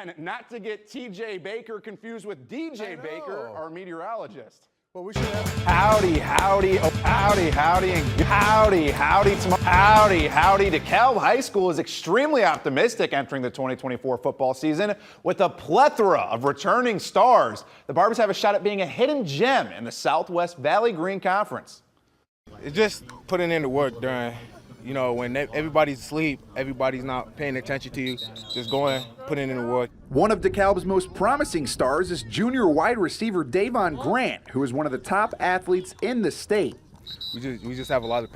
And not to get TJ Baker confused with DJ Baker, our meteorologist. Well, we should have. Howdy, howdy, oh, howdy, howdy, and howdy, howdy, howdy, howdy. DeKalb High School is extremely optimistic entering the 2024 football season with a plethora of returning stars. The Barbers have a shot at being a hidden gem in the Southwest Valley Green Conference. It's just putting in the work during, when everybody's asleep, everybody's not paying attention to you, just going, putting in the work. One of DeKalb's most promising stars is junior wide receiver Davon Grant, who is one of the top athletes in the state. We just have a lot of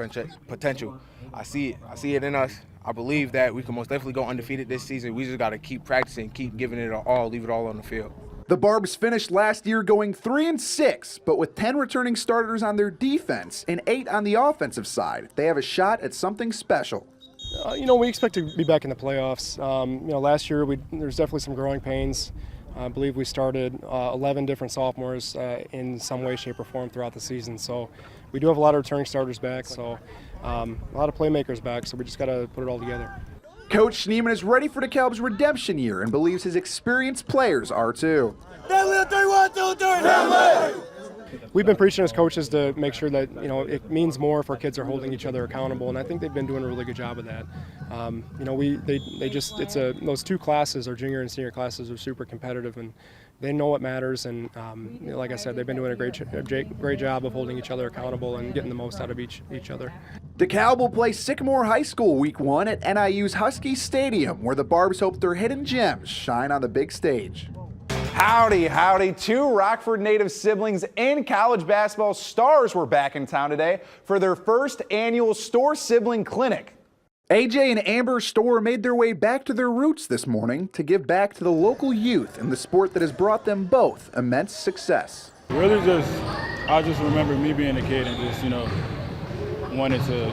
potential. I see it in us. I believe that we can most definitely go undefeated this season. We just got to keep practicing, keep giving it all, leave it all on the field. The Barbs finished last year going 3-6, but with 10 returning starters on their defense and 8 on the offensive side, they have a shot at something special. We expect to be back in the playoffs. Last year there's definitely some growing pains. I believe we started 11 different sophomores in some way, shape, or form throughout the season. So we do have a lot of returning starters back, so a lot of playmakers back, so we just got to put it all together. Coach Schneeman is ready for DeKalb's redemption year and believes his experienced players are too. We've been preaching as coaches to make sure that it means more if our kids are holding each other accountable, and I think they've been doing a really good job of that. Those two classes, our junior and senior classes, are super competitive, and they know what matters. And like I said, they've been doing a great job of holding each other accountable and getting the most out of each other. DeKalb will play Sycamore High School Week 1 at NIU's Husky Stadium, where the Barbs hope their hidden gems shine on the big stage. Howdy, howdy. 2 Rockford native siblings and college basketball stars were back in town today for their first annual Store Sibling Clinic. AJ and Amber Storr made their way back to their roots this morning to give back to the local youth in the sport that has brought them both immense success. Really I just remember me being a kid and just, wanted to,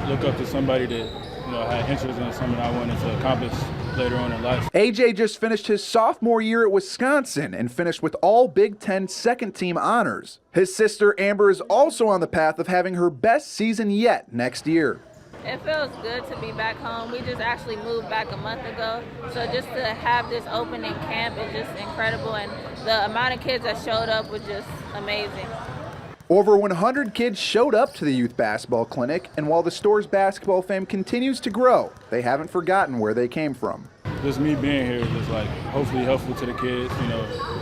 look up to somebody that, had interest in something I wanted to accomplish later on in life. AJ just finished his sophomore year at Wisconsin and finished with all Big Ten second-team honors. His sister Amber is also on the path of having her best season yet next year. It feels good to be back home. We just actually moved back a month ago, so just to have this opening camp is just incredible, and the amount of kids that showed up was just amazing. Over 100 kids showed up to the youth basketball clinic, and while the Store's basketball fame continues to grow, they haven't forgotten where they came from. Just me being here is just hopefully helpful to the kids,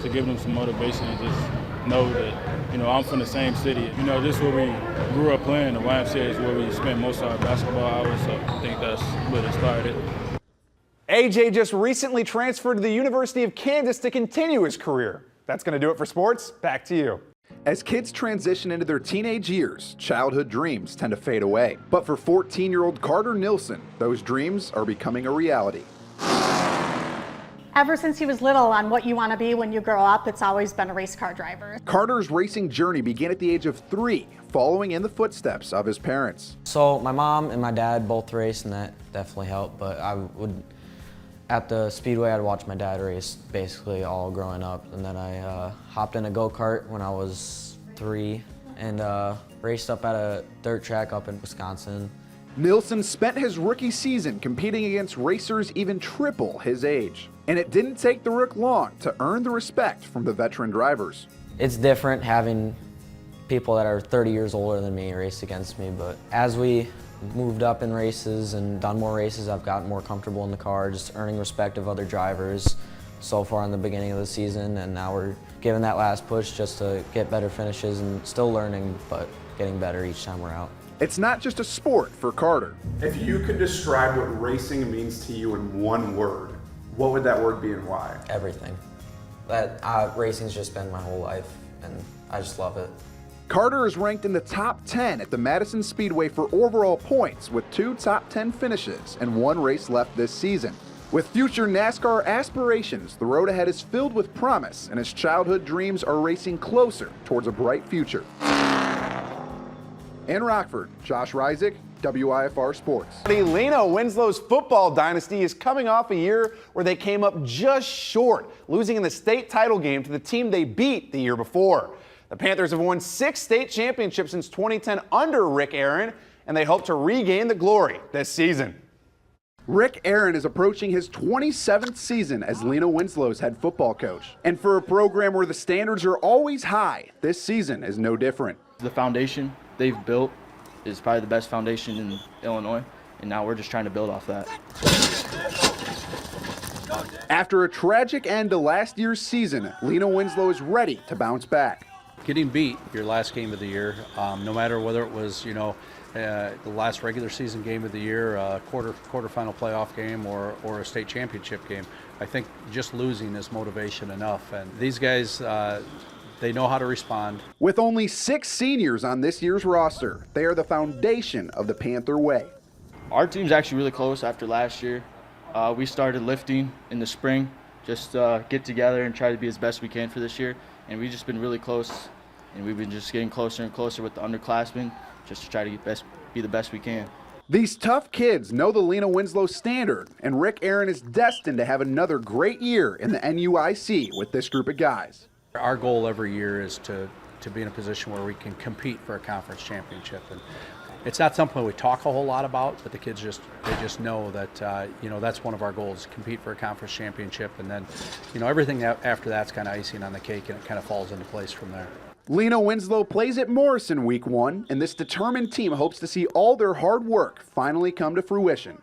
to give them some motivation and just know that, I'm from the same city. This is where we grew up playing. The YMCA is where we spent most of our basketball hours, so I think that's where it started. AJ just recently transferred to the University of Kansas to continue his career. That's going to do it for sports. Back to you. As kids transition into their teenage years, childhood dreams tend to fade away. But for 14-year-old Carter Nilsson, those dreams are becoming a reality. Ever since he was little, on what you want to be when you grow up, it's always been a race car driver. Carter's racing journey began at the age of 3, following in the footsteps of his parents. So my mom and my dad both raced, and that definitely helped, but at the Speedway, I'd watch my dad race basically all growing up, and then I hopped in a go-kart when I was 3 and raced up at a dirt track up in Wisconsin. Nilsson spent his rookie season competing against racers even triple his age, and it didn't take the Rook long to earn the respect from the veteran drivers. It's different having people that are 30 years older than me race against me, but as we moved up in races and done more races, I've gotten more comfortable in the car, just earning respect of other drivers so far in the beginning of the season, and now we're giving that last push just to get better finishes and still learning, but getting better each time we're out. It's not just a sport for Carter. If you could describe what racing means to you in one word, what would that word be and why? Everything. Racing's just been my whole life, and I just love it. Carter is ranked in the top 10 at the Madison Speedway for overall points with 2 top 10 finishes and 1 race left this season. With future NASCAR aspirations, the road ahead is filled with promise, and his childhood dreams are racing closer towards a bright future. In Rockford, Josh Ryczek, WIFR Sports. Lena Winslow's football dynasty is coming off a year where they came up just short, losing in the state title game to the team they beat the year before. The Panthers have won 6 state championships since 2010 under Rick Aaron, and they hope to regain the glory this season. Rick Aaron is approaching his 27th season as Lena Winslow's head football coach. And for a program where the standards are always high, this season is no different. The foundation they've built is probably the best foundation in Illinois, and now we're just trying to build off that. After a tragic end to last year's season, Lena Winslow is ready to bounce back. Getting beat your last game of the year, no matter whether it was, the last regular season game of the year, quarterfinal playoff game, or a state championship game, I think just losing is motivation enough. And these guys, they know how to respond. With only 6 seniors on this year's roster, they are the foundation of the Panther way. Our team's actually really close after last year. We started lifting in the spring, just get together and try to be as best we can for this year. And we've just been really close, and we've been just getting closer and closer with the underclassmen, just to try to be the best we can. These tough kids know the Lena Winslow standard, and Rick Aaron is destined to have another great year in the NUIC with this group of guys. Our goal every year is to be in a position where we can compete for a conference championship. And it's not something we talk a whole lot about, but the kids just know that that's one of our goals: compete for a conference championship, and then everything after that's kind of icing on the cake, and it kind of falls into place from there. Lena Winslow plays at Morrison week 1, and this determined team hopes to see all their hard work finally come to fruition.